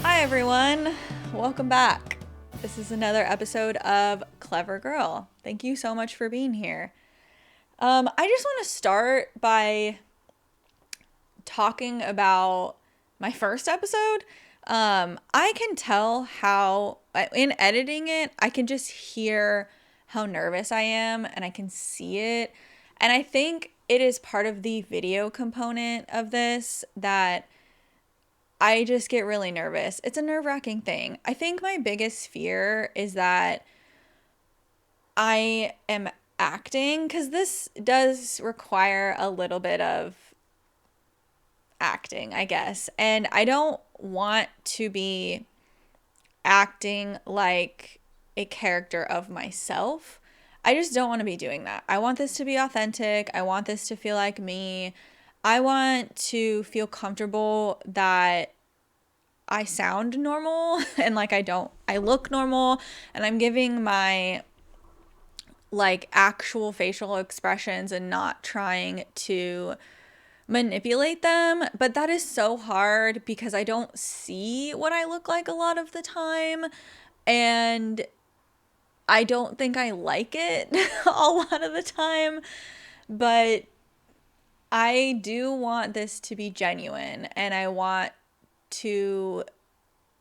Hi everyone, welcome back. This is another episode of Clever Girl. Thank you so much for being here. I just want to start by talking about my first episode. I can tell how, in editing it, I can just hear how nervous I am and I can see it. And I think it is part of the video component of this that I just get really nervous. It's a nerve-wracking thing. I think my biggest fear is that I am acting, because this does require a little bit of acting, I guess. And I don't want to be acting like a character of myself. I just don't want to be doing that. I want this to be authentic. I want this to feel like me. I want to feel comfortable that I sound normal and like I look normal, and I'm giving my like actual facial expressions and not trying to manipulate them. But that is so hard because I don't see what I look like a lot of the time, and I don't think I like it a lot of the time. But I do want this to be genuine, and I want to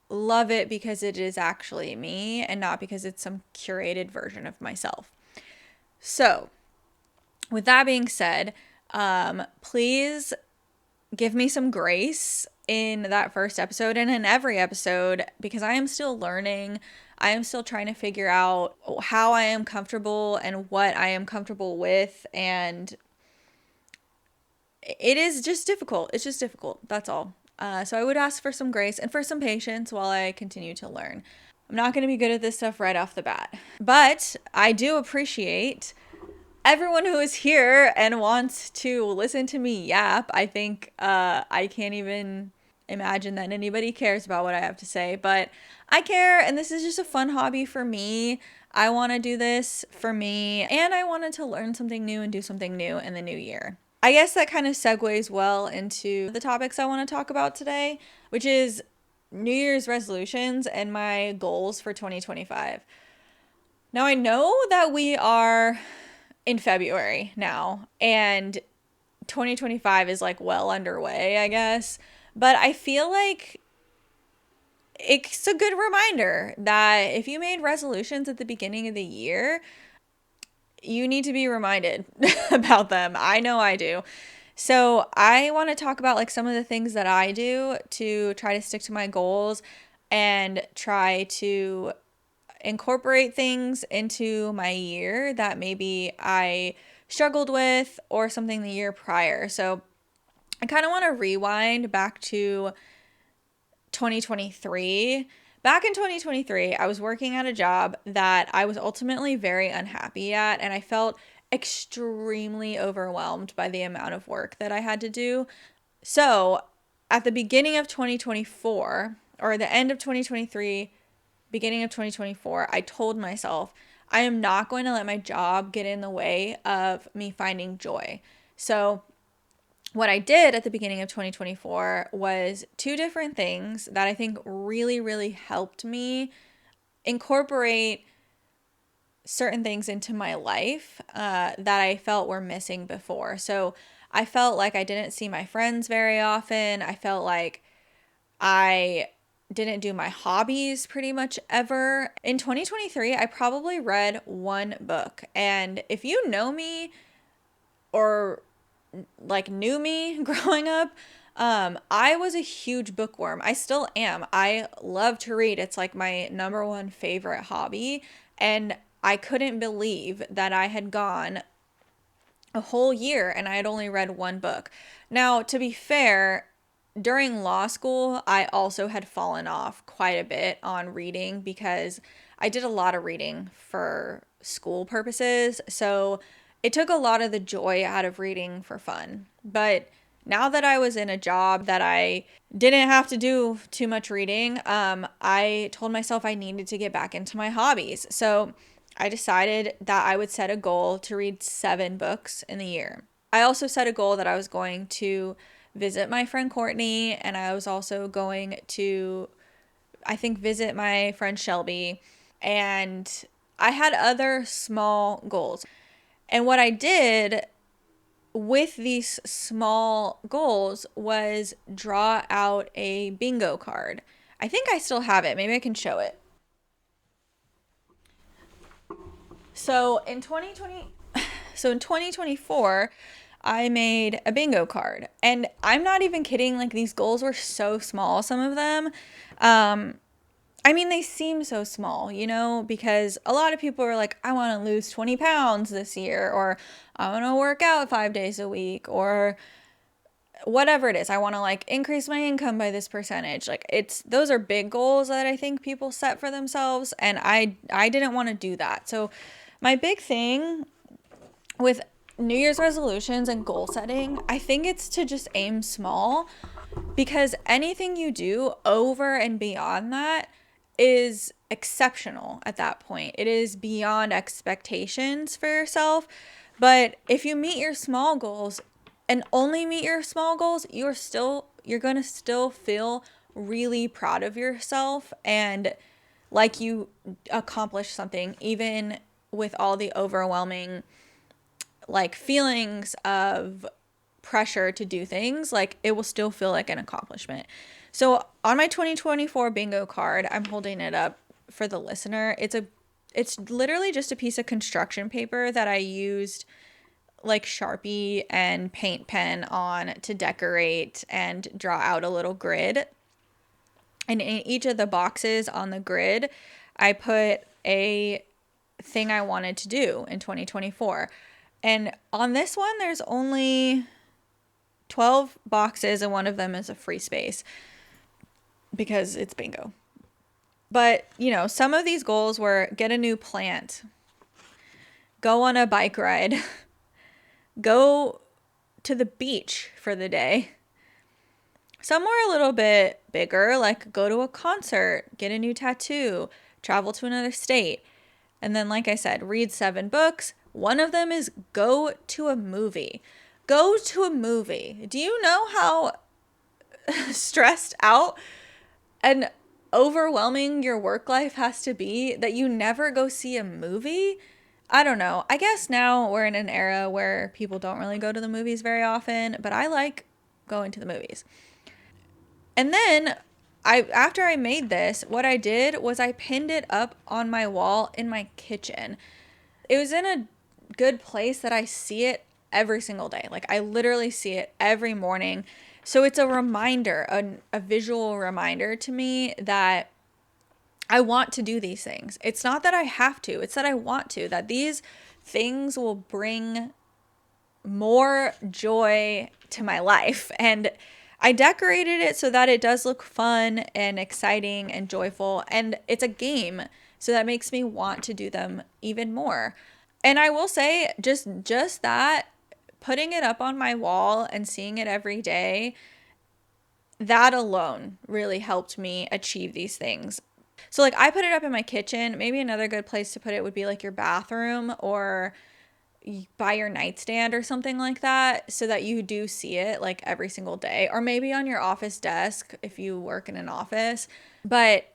love it because it is actually me and not because it's some curated version of myself. So, with that being said, please give me some grace in that first episode and in every episode because I am still learning. I am still trying to figure out how I am comfortable and what I am comfortable with, and it is just difficult. It's just difficult. That's all. So I would ask for some grace and for some patience while I continue to learn. I'm not going to be good at this stuff right off the bat, but I do appreciate everyone who is here and wants to listen to me yap. I think I can't even imagine that anybody cares about what I have to say, but I care, and this is just a fun hobby for me. I want to do this for me, and I wanted to learn something new and do something new in the new year. I guess that kind of segues well into the topics I want to talk about today, which is New Year's resolutions and my goals for 2025. Now, I know that we are in February now, and 2025 is like well underway, I guess. But I feel like it's a good reminder that if you made resolutions at the beginning of the year, you need to be reminded about them. I know I do. So I want to talk about like some of the things that I do to try to stick to my goals and try to incorporate things into my year that maybe I struggled with or something the year prior. So I kind of want to rewind back to 2023. Back in 2023, I was working at a job that I was ultimately very unhappy at, and I felt extremely overwhelmed by the amount of work that I had to do. So, at the beginning of 2024, or the end of 2023, beginning of 2024, I told myself, I am not going to let my job get in the way of me finding joy. So, what I did at the beginning of 2024 was two different things that I think really, really helped me incorporate certain things into my life that I felt were missing before. So I felt like I didn't see my friends very often. I felt like I didn't do my hobbies pretty much ever. In 2023, I probably read one book. And if you know me or like knew me growing up, I was a huge bookworm. I still am. I love to read. It's like my number one favorite hobby. And I couldn't believe that I had gone a whole year and I had only read one book. Now, to be fair, during law school, I also had fallen off quite a bit on reading because I did a lot of reading for school purposes. So it took a lot of the joy out of reading for fun. But now that I was in a job that I didn't have to do too much reading, I told myself I needed to get back into my hobbies. So I decided that I would set a goal to read 7 books in the year. I also set a goal that I was going to visit my friend Courtney, and I was also going to I think, visit my friend Shelby. And I had other small goals. And what I did with these small goals was draw out a bingo card. I think I still have it. Maybe I can show it. So in 2020, so in 2024, I made a bingo card. And I'm not even kidding, like these goals were so small, some of them. Um, I mean, they seem so small, because a lot of people are like, I want to lose 20 pounds this year, or I want to work out 5 days a week, or whatever it is. I want to like increase my income by this percentage. Like those are big goals that I think people set for themselves. And I didn't want to do that. So my big thing with New Year's resolutions and goal setting, I think it's to just aim small, because anything you do over and beyond that is exceptional at that point. It is beyond expectations for yourself. But if you meet your small goals and only meet your small goals, you're going to still feel really proud of yourself and like you accomplished something, even with all the overwhelming like feelings of pressure to do things. Like it will still feel like an accomplishment. So on my 2024 bingo card, I'm holding it up for the listener. It's literally just a piece of construction paper that I used like Sharpie and paint pen on to decorate and draw out a little grid. And in each of the boxes on the grid, I put a thing I wanted to do in 2024. And on this one, there's only 12 boxes, and one of them is a free space because it's bingo. But, some of these goals were get a new plant, go on a bike ride, go to the beach for the day. Some were a little bit bigger, like go to a concert, get a new tattoo, travel to another state. And then, like I said, read 7 books. One of them is go to a movie. Go to a movie. Do you know how stressed out and overwhelming your work life has to be that you never go see a movie? I don't know. I guess now we're in an era where people don't really go to the movies very often, but I like going to the movies. And then after I made this, what I did was I pinned it up on my wall in my kitchen. It was in a good place that I see it every single day. Like I literally see it every morning. So it's a reminder, a visual reminder to me that I want to do these things. It's not that I have to, it's that I want to, that these things will bring more joy to my life. And I decorated it so that it does look fun and exciting and joyful. And it's a game, so that makes me want to do them even more. And I will say just that, putting it up on my wall and seeing it every day, that alone really helped me achieve these things. So like I put it up in my kitchen. Maybe another good place to put it would be like your bathroom or by your nightstand or something like that, so that you do see it like every single day, or maybe on your office desk if you work in an office. But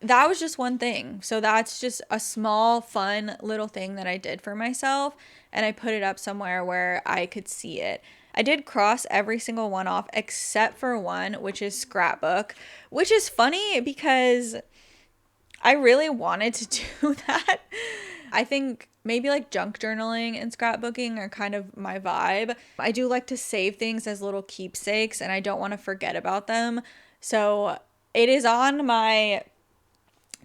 that was just one thing. So that's just a small, fun little thing that I did for myself, and I put it up somewhere where I could see it. I did cross every single one off except for one, which is scrapbook, which is funny because I really wanted to do that. I think maybe like junk journaling and scrapbooking are kind of my vibe. I do like to save things as little keepsakes, and I don't want to forget about them. So it is on my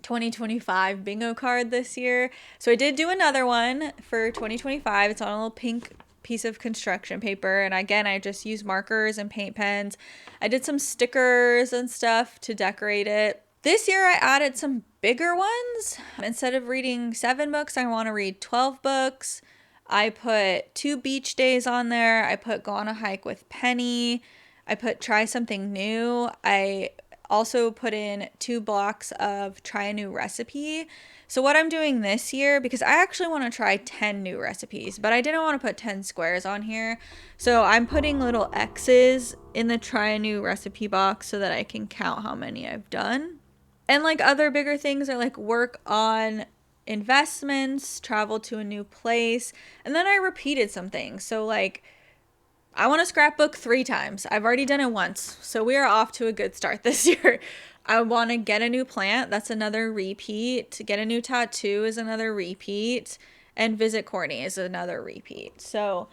2025 bingo card this year. So I did do another one for 2025. It's on a little pink piece of construction paper. And again, I just use markers and paint pens. I did some stickers and stuff to decorate it. This year I added some bigger ones. Instead of reading 7 books, I want to read 12 books. I put 2 beach days on there. I put go on a hike with Penny. I put try something new. I also put in 2 blocks of try a new recipe. So what I'm doing this year, because I actually want to try 10 new recipes, but I didn't want to put 10 squares on here. So I'm putting little X's in the try a new recipe box so that I can count how many I've done. And like other bigger things are like work on investments, travel to a new place. And then I repeated some things. So like I want to scrapbook 3 times. I've already done it once. So we are off to a good start this year. I want to get a new plant. That's another repeat. To get a new tattoo is another repeat. And visit Courtney is another repeat. So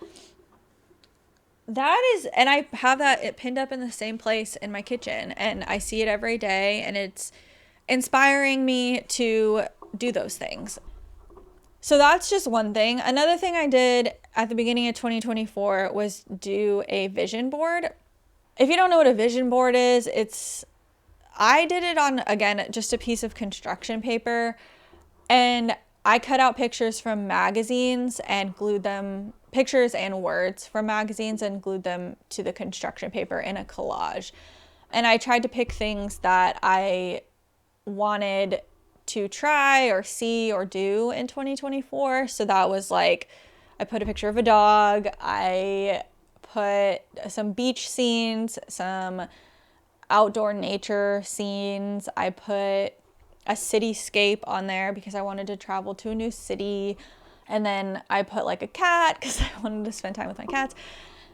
that is, and I have that it pinned up in the same place in my kitchen, and I see it every day, and it's inspiring me to do those things. So that's just one thing. Another thing I did at the beginning of 2024 was do a vision board. If you don't know what a vision board is, I did it on, again, just a piece of construction paper, and I cut out pictures from magazines and glued them, pictures and words from magazines, and glued them to the construction paper in a collage. And I tried to pick things that I wanted to try or see or do in 2024. So that was like, I put a picture of a dog, I put some beach scenes, some outdoor nature scenes, I put a cityscape on there because I wanted to travel to a new city. And then I put like a cat because I wanted to spend time with my cats.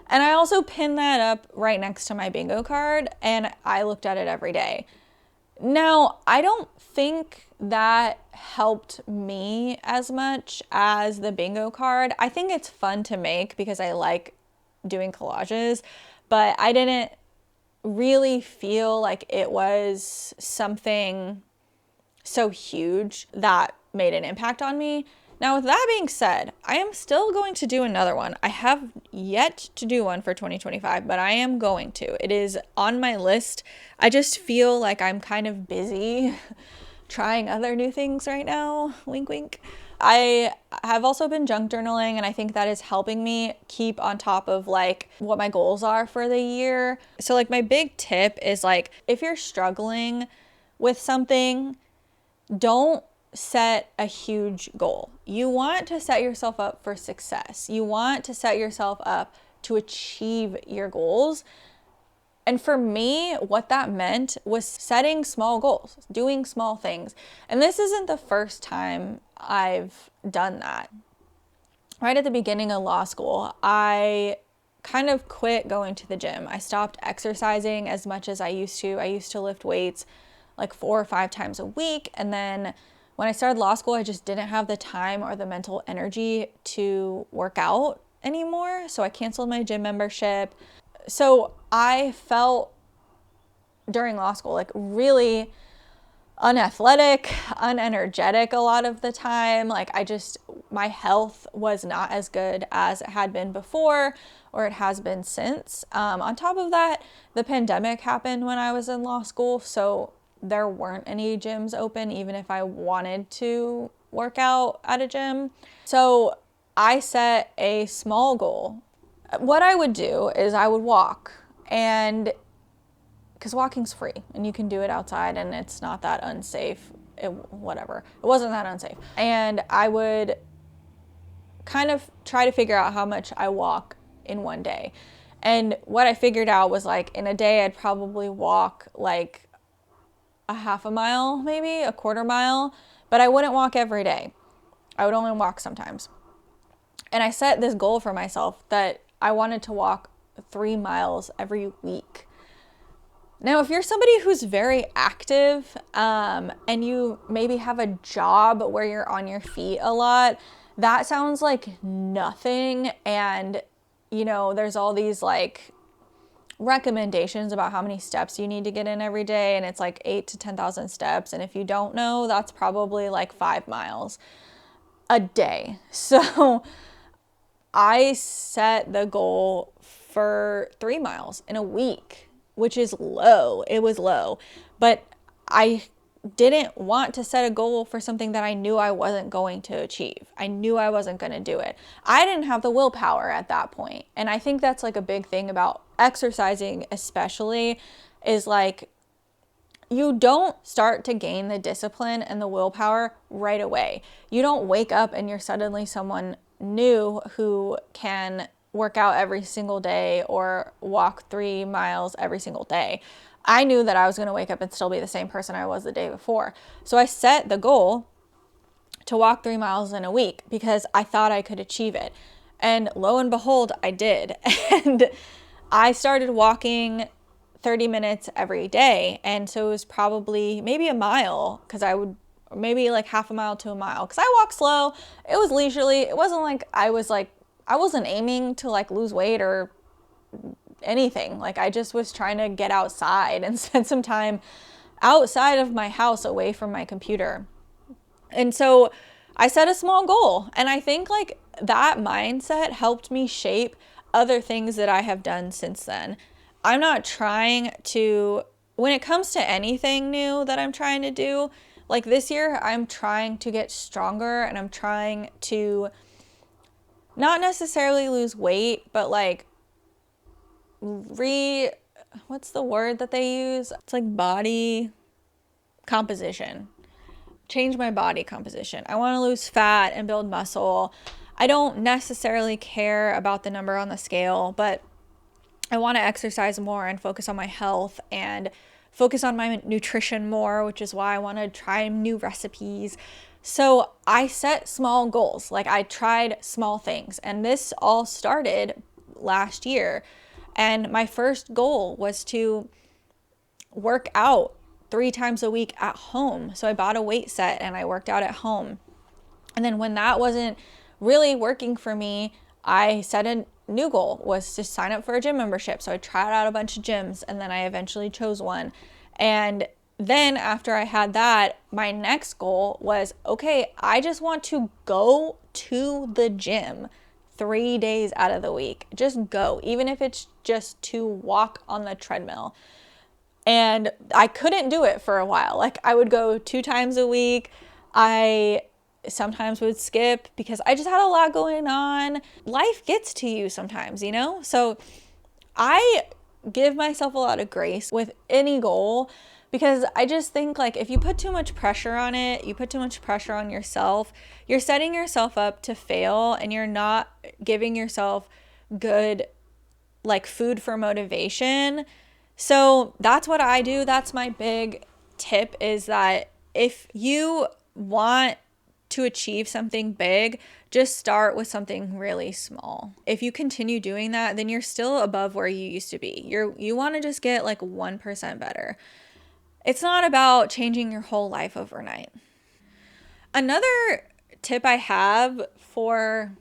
And I also pinned that up right next to my bingo card, and I looked at it every day. Now, I don't think that helped me as much as the bingo card. I think it's fun to make because I like doing collages, but I didn't really feel like it was something so huge that made an impact on me. Now, with that being said, I am still going to do another one. I have yet to do one for 2025, but I am going to. It is on my list. I just feel like I'm kind of busy trying other new things right now. Wink, wink. I have also been junk journaling, and I think that is helping me keep on top of like what my goals are for the year. So like my big tip is like, if you're struggling with something, don't set a huge goal. You want to set yourself up for success. You want to set yourself up to achieve your goals. And for me, what that meant was setting small goals, doing small things. And this isn't the first time I've done that. Right at the beginning of law school, I kind of quit going to the gym. I stopped exercising as much as I used to. I used to lift weights like 4 or 5 times a week. And then when I started law school, I just didn't have the time or the mental energy to work out anymore. So I canceled my gym membership. So I felt during law school like really unathletic, unenergetic a lot of the time. Like my health was not as good as it had been before, or it has been since. On top of that, the pandemic happened when I was in law school. So there weren't any gyms open, even if I wanted to work out at a gym. So I set a small goal. What I would do is I would walk, and because walking's free and you can do it outside and it's not that unsafe. It wasn't that unsafe. And I would kind of try to figure out how much I walk in one day. And what I figured out was like in a day, I'd probably walk like a half a mile, maybe a quarter mile, but I wouldn't walk every day. I would only walk sometimes. And I set this goal for myself that I wanted to walk 3 miles every week. Now, if you're somebody who's very active, and you maybe have a job where you're on your feet a lot, that sounds like nothing. And, there's all these like recommendations about how many steps you need to get in every day, and it's like 8 to 10,000 steps, and if you don't know, that's probably like 5 miles a day. So I set the goal for 3 miles in a week, which is low. It was low, but I didn't want to set a goal for something that I knew I wasn't going to achieve. I knew I wasn't going to do it. I didn't have the willpower at that point. And I think that's like a big thing about exercising, especially, is like you don't start to gain the discipline and the willpower right away. You don't wake up and you're suddenly someone new who can work out every single day or walk 3 miles every single day. I knew that I was going to wake up and still be the same person I was the day before. So I set the goal to walk 3 miles in a week because I thought I could achieve it. And lo and behold, I did. And I started walking 30 minutes every day. And so it was probably maybe a mile, because I would maybe like half a mile to a mile, because I walk slow. It was leisurely. It wasn't like I wasn't aiming to like lose weight or anything. Like I just was trying to get outside and spend some time outside of my house away from my computer. And so I set a small goal, and I think like that mindset helped me shape other things that I have done since then. I'm not trying to, when it comes to anything new that I'm trying to do, like this year, I'm trying to get stronger, and I'm trying to not necessarily lose weight, but like what's the word that they use? It's like body composition. Change my body composition. I want to lose fat and build muscle. I don't necessarily care about the number on the scale, but I want to exercise more and focus on my health and focus on my nutrition more, which is why I want to try new recipes. So I set small goals. Like I tried small things, and this all started last year. And my first goal was to work out 3 times a week at home. So I bought a weight set and I worked out at home. And then when that wasn't really working for me, I set a new goal, was to sign up for a gym membership. So I tried out a bunch of gyms, and then I eventually chose one. And then after I had that, my next goal was, okay, I just want to go to the gym 3 days out of the week. Just go, even if it's just to walk on the treadmill. And I couldn't do it for a while. Like I would go 2 times a week. I sometimes would skip because I just had a lot going on. Life gets to you sometimes, you know? So I give myself a lot of grace with any goal, because I just think like if you put too much pressure on it, you put too much pressure on yourself, you're setting yourself up to fail, and you're not giving yourself good like food for motivation. So that's what I do. That's my big tip, is that if you want to achieve something big, just start with something really small. If you continue doing that, then you're still above where you used to be. You want to just get like 1% better. It's not about changing your whole life overnight. Another tip I have for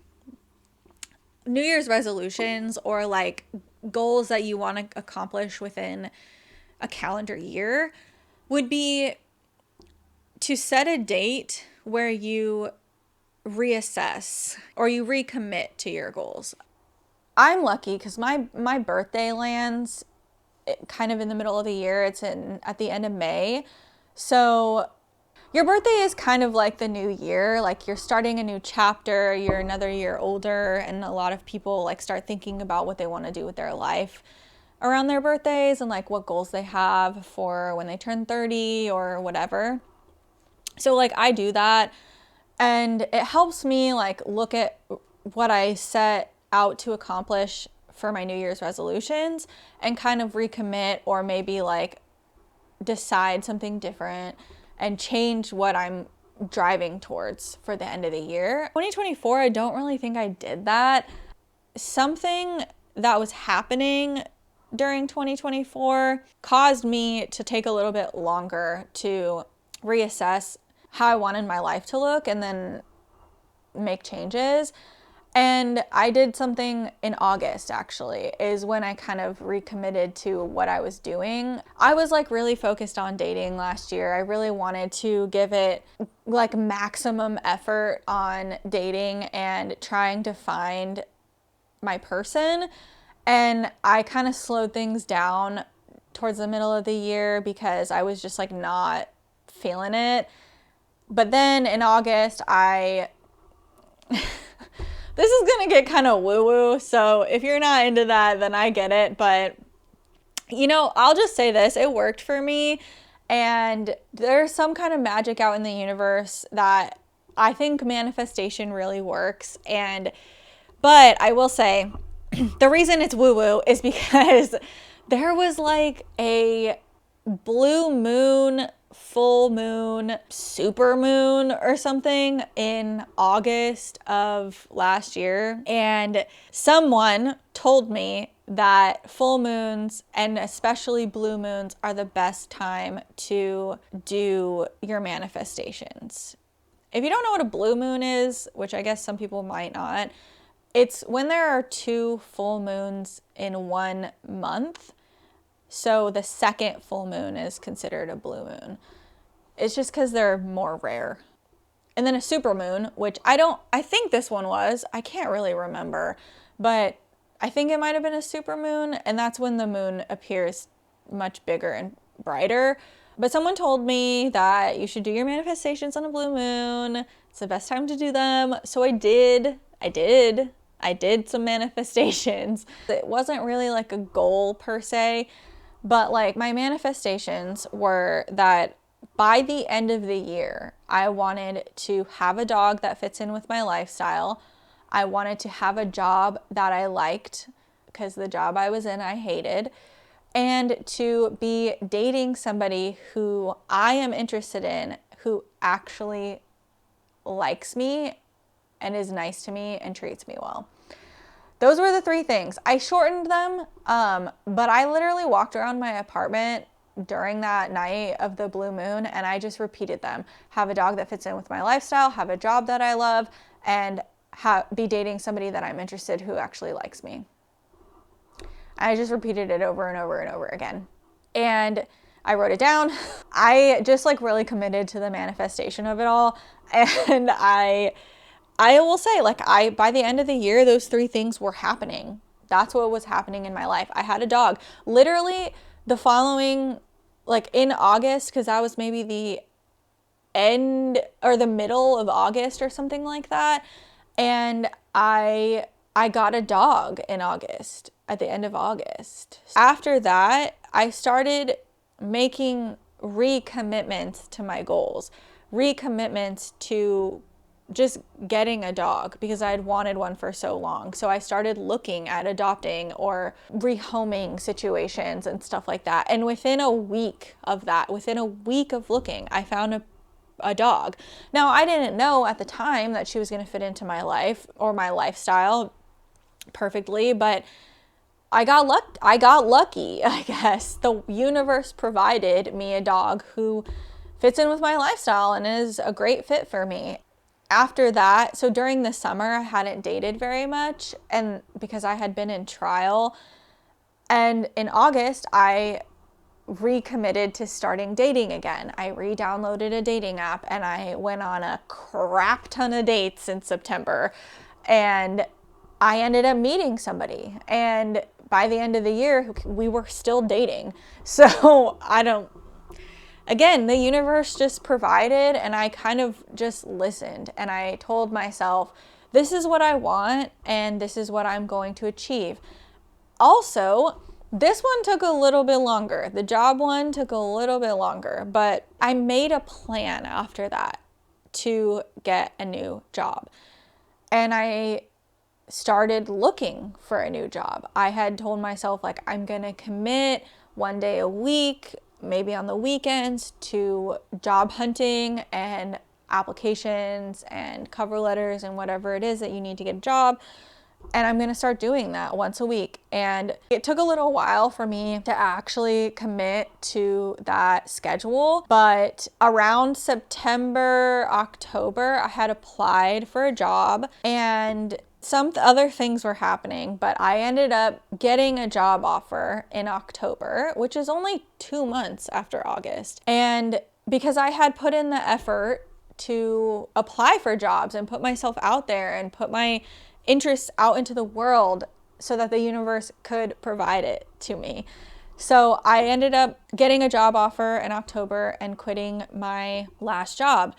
New Year's resolutions, or like goals that you want to accomplish within a calendar year, would be to set a date where you reassess or you recommit to your goals. I'm lucky because my birthday lands kind of in the middle of the year. It's at the end of May. So your birthday is kind of like the new year. Like you're starting a new chapter, you're another year older, and a lot of people like start thinking about what they want to do with their life around their birthdays, and like what goals they have for when they turn 30 or whatever. So like I do that, and it helps me like look at what I set out to accomplish for my New Year's resolutions and kind of recommit, or maybe like decide something different and change what I'm driving towards for the end of the year. 2024, I don't really think I did that. Something that was happening during 2024 caused me to take a little bit longer to reassess how I wanted my life to look and then make changes. And I did something in August, actually, is when I kind of recommitted to what I was doing. I was like really focused on dating last year. I really wanted to give it like maximum effort on dating and trying to find my person. And I kind of slowed things down towards the middle of the year because I was just like not feeling it. But then in August, this is going to get kind of woo-woo, so if you're not into that, then I get it. But, you know, I'll just say this. It worked for me, and there's some kind of magic out in the universe that I think manifestation really works. But I will say, the reason it's woo-woo is because there was like a blue moon, full moon, super moon or something in August of last year. And someone told me that full moons and especially blue moons are the best time to do your manifestations. If you don't know what a blue moon is, which I guess some people might not, it's when there are 2 full moons in 1 month. So the second full moon is considered a blue moon. It's just because they're more rare. And then a super moon, which I think this one was, I can't really remember, but I think it might have been a super moon, and that's when the moon appears much bigger and brighter. But someone told me that you should do your manifestations on a blue moon. It's the best time to do them. So I did some manifestations. It wasn't really like a goal per se, but like my manifestations were that by the end of the year, I wanted to have a dog that fits in with my lifestyle. I wanted to have a job that I liked because the job I was in, I hated. And to be dating somebody who I am interested in, who actually likes me and is nice to me and treats me well. Those were the 3 things. I shortened them, but I literally walked around my apartment during that night of the blue moon and I just repeated them. Have a dog that fits in with my lifestyle, have a job that I love, and be dating somebody that I'm interested who actually likes me. I just repeated it over and over and over again. And I wrote it down. I just like really committed to the manifestation of it all. And I will say, like, by the end of the year, those 3 things were happening. That's what was happening in my life. I had a dog. Literally the following, like in August, because that was maybe the end or the middle of August or something like that. And I got a dog in August, at the end of August. After that, I started making recommitments to my goals, recommitments to just getting a dog because I had wanted one for so long. So I started looking at adopting or rehoming situations and stuff like that. And within a week of looking, I found a dog. Now, I didn't know at the time that she was going to fit into my life or my lifestyle perfectly, but I got lucky, I guess. The universe provided me a dog who fits in with my lifestyle and is a great fit for me. After that, so during the summer, I hadn't dated very much, and because I had been in trial, and in August, I recommitted to starting dating again. I re-downloaded a dating app and I went on a crap ton of dates in September, and I ended up meeting somebody, and by the end of the year, we were still dating. So again, the universe just provided, and I kind of just listened, and I told myself, this is what I want, and this is what I'm going to achieve. Also, this one took a little bit longer. The job one took a little bit longer, but I made a plan after that to get a new job. And I started looking for a new job. I had told myself, like, I'm going to commit 1 day a week, maybe on the weekends, to job hunting and applications and cover letters and whatever it is that you need to get a job. And I'm going to start doing that once a week. And it took a little while for me to actually commit to that schedule. But around September, October, I had applied for a job and some other things were happening, but I ended up getting a job offer in October, which is only 2 months after August. And because I had put in the effort to apply for jobs and put myself out there and put my interests out into the world so that the universe could provide it to me. So I ended up getting a job offer in October and quitting my last job.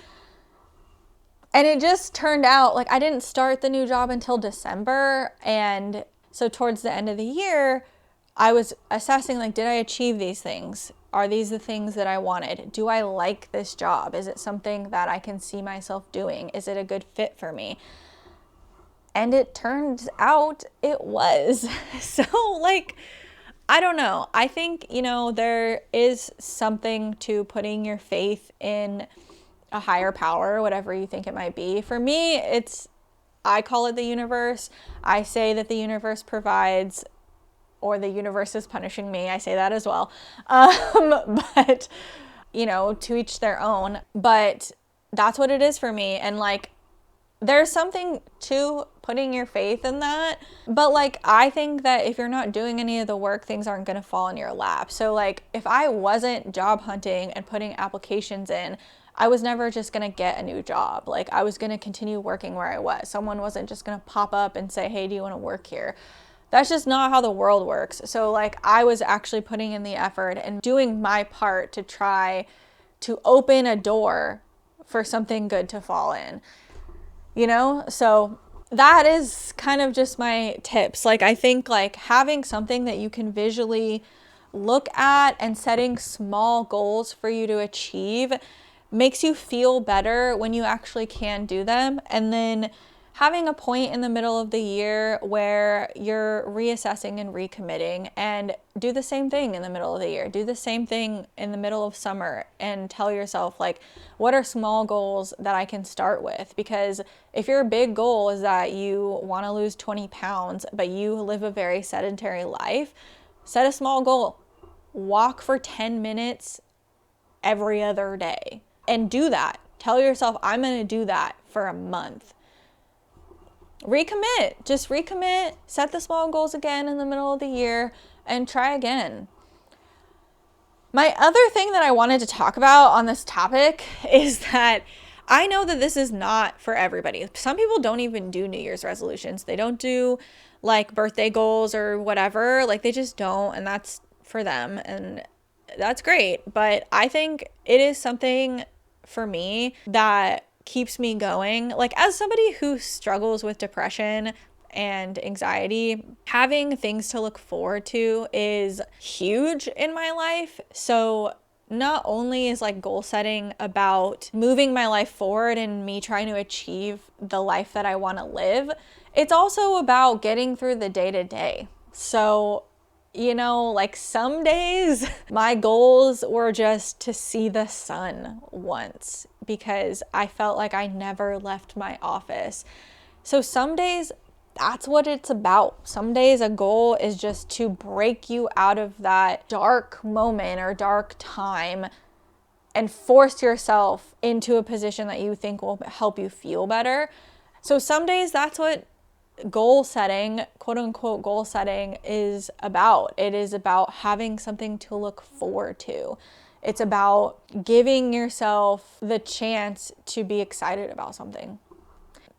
And it just turned out like I didn't start the new job until December. And so towards the end of the year, I was assessing, like, did I achieve these things? Are these the things that I wanted? Do I like this job? Is it something that I can see myself doing? Is it a good fit for me? And it turns out it was. So, like, I don't know. I think, there is something to putting your faith in a higher power, whatever you think it might be. For me, I call it the universe. I say that the universe provides, or the universe is punishing me. I say that as well. But, to each their own. But that's what it is for me. And like, there's something to putting your faith in that. But like, I think that if you're not doing any of the work, things aren't going to fall in your lap. So like, if I wasn't job hunting and putting applications in, I was never just going to get a new job. Like, I was going to continue working where I was. Someone wasn't just going to pop up and say, hey, do you want to work here? That's just not how the world works. So like, I was actually putting in the effort and doing my part to try to open a door for something good to fall in. So that is kind of just my tips. Like, I think like having something that you can visually look at and setting small goals for you to achieve makes you feel better when you actually can do them. And then having a point in the middle of the year where you're reassessing and recommitting, and do the same thing in the middle of the year. Do the same thing in the middle of summer and tell yourself, like, what are small goals that I can start with? Because if your big goal is that you want to lose 20 pounds, but you live a very sedentary life, set a small goal. Walk for 10 minutes every other day and do that. Tell yourself, I'm going to do that for a month. Recommit. Just recommit. Set the small goals again in the middle of the year and try again. My other thing that I wanted to talk about on this topic is that I know that this is not for everybody. Some people don't even do New Year's resolutions. They don't do like birthday goals or whatever. Like, they just don't, and that's for them, and that's great. But I think it is something for me that keeps me going. Like, as somebody who struggles with depression and anxiety, having things to look forward to is huge in my life. So not only is like goal setting about moving my life forward and me trying to achieve the life that I want to live, it's also about getting through the day to day. So like some days my goals were just to see the sun once, because I felt like I never left my office. So some days that's what it's about. Some days a goal is just to break you out of that dark moment or dark time and force yourself into a position that you think will help you feel better. So some days that's what goal setting, quote unquote goal setting, is about. It is about having something to look forward to. It's about giving yourself the chance to be excited about something.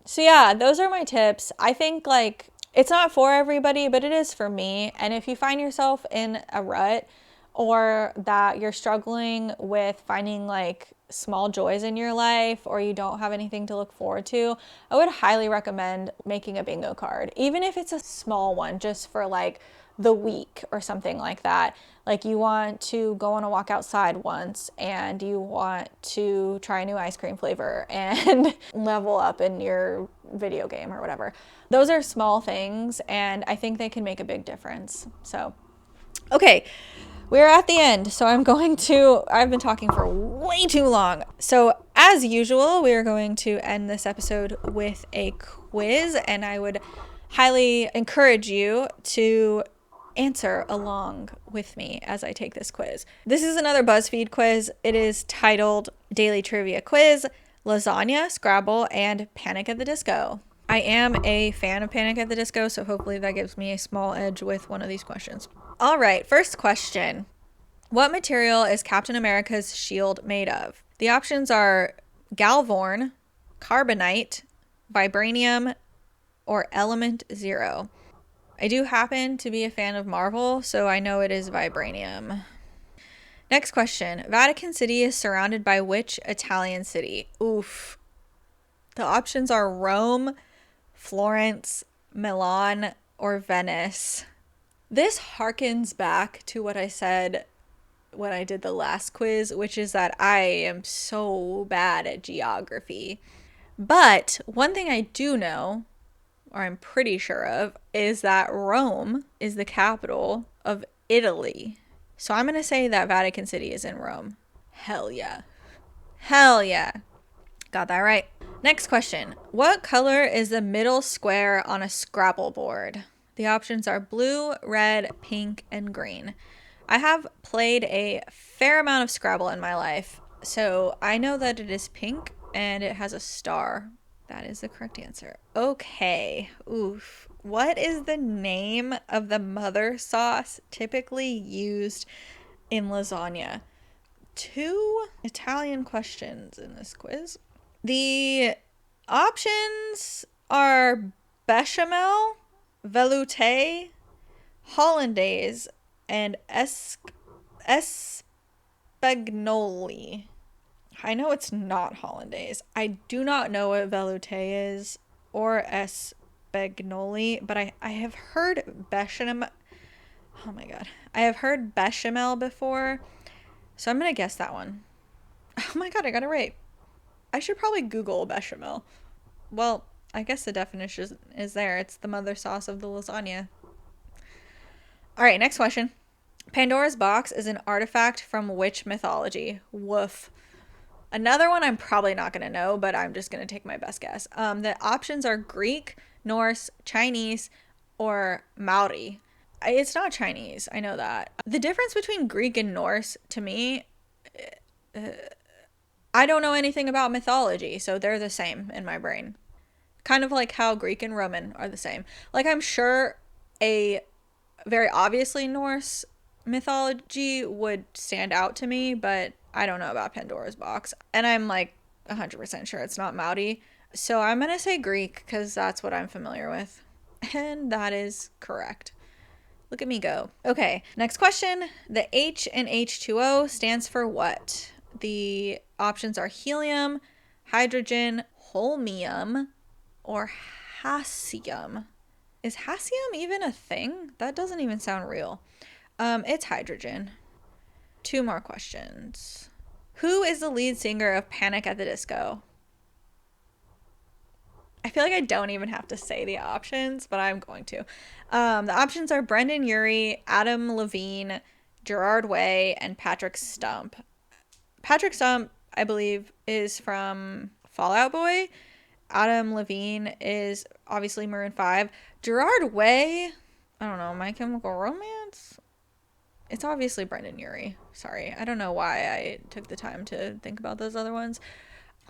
So yeah, those are my tips. I think like it's not for everybody, but it is for me. And if you find yourself in a rut, or that you're struggling with finding like small joys in your life, or you don't have anything to look forward to, I would highly recommend making a bingo card, even if it's a small one, just for like the week or something like that. Like, you want to go on a walk outside once, and you want to try a new ice cream flavor and level up in your video game or whatever. Those are small things, and I think they can make a big difference. So, okay. We're at the end, so I've been talking for way too long. So as usual, we are going to end this episode with a quiz, and I would highly encourage you to answer along with me as I take this quiz. This is another BuzzFeed quiz. It is titled Daily Trivia Quiz, Lasagna, Scrabble, and Panic at the Disco. I am a fan of Panic at the Disco, so hopefully that gives me a small edge with one of these questions. All right, first question. What material is Captain America's shield made of? The options are Galvorn, Carbonite, Vibranium, or Element Zero. I do happen to be a fan of Marvel, so I know it is Vibranium. Next question. Vatican City is surrounded by which Italian city? Oof. The options are Rome, Florence, Milan, or Venice. This harkens back to what I said when I did the last quiz, which is that I am so bad at geography. But one thing I do know, or I'm pretty sure of, is that Rome is the capital of Italy. So I'm going to say that Vatican City is in Rome. Hell yeah. Hell yeah. Got that right. Next question. What color is the middle square on a Scrabble board? The options are blue, red, pink, and green. I have played a fair amount of Scrabble in my life, so I know that it is pink and it has a star. That is the correct answer. Okay. Oof. What is the name of the mother sauce typically used in lasagna? 2 Italian questions in this quiz. The options are bechamel, velouté, hollandaise, and espagnoli. I know it's not hollandaise. I do not know what velouté is or espagnoli, but I have heard bechamel. Oh my god. I have heard bechamel before, so I'm going to guess that one. Oh my god, I got it right. I should probably Google bechamel. Well, I guess the definition is there. It's the mother sauce of the lasagna. All right, next question. Pandora's box is an artifact from which mythology? Woof. Another one I'm probably not going to know, but I'm just going to take my best guess. The options are Greek, Norse, Chinese, or Maori. It's not Chinese. I know that. The difference between Greek and Norse, to me, I don't know anything about mythology, so they're the same in my brain. Kind of like how Greek and Roman are the same. Like, I'm sure a very obviously Norse mythology would stand out to me, but I don't know about Pandora's box. And I'm like 100% sure it's not Maori. So I'm going to say Greek because that's what I'm familiar with. And that is correct. Look at me go. Okay, next question. The H in H2O stands for what? The options are helium, hydrogen, holmium, or hassium. Is hassium even a thing? That doesn't even sound real. It's hydrogen. 2 more questions. Who is the lead singer of Panic at the Disco? I feel like I don't even have to say the options, but I'm going to. The options are Brendan Urie, Adam Levine, Gerard Way, and Patrick Stump. Patrick Stump, I believe, is from Fall Out Boy. Adam Levine is obviously Maroon 5. Gerard Way, I don't know, My Chemical Romance? It's obviously Brendan Urie. Sorry, I don't know why I took the time to think about those other ones.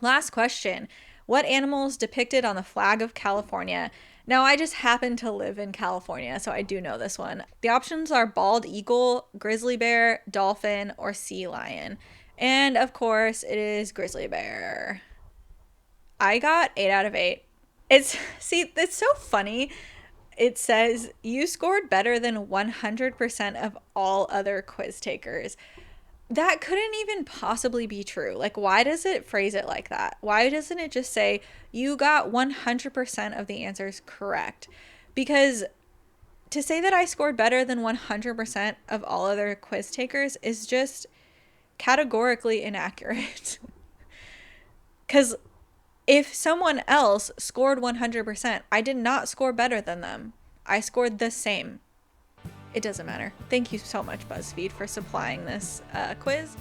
Last question. What animals depicted on the flag of California? Now, I just happen to live in California, so I do know this one. The options are bald eagle, grizzly bear, dolphin, or sea lion. And of course, it is grizzly bear. I got 8 out of 8. It's so funny. It says you scored better than 100% of all other quiz takers. That couldn't even possibly be true. Like, why does it phrase it like that? Why doesn't it just say you got 100% of the answers correct? Because to say that I scored better than 100% of all other quiz takers is just categorically inaccurate. Because if someone else scored 100%, I did not score better than them. I scored the same. It doesn't matter. Thank you so much, BuzzFeed, for supplying this quiz.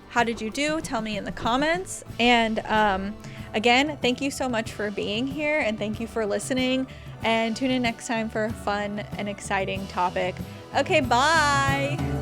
How did you do? Tell me in the comments. And again, thank you so much for being here, and thank you for listening. And tune in next time for a fun and exciting topic. Okay, bye!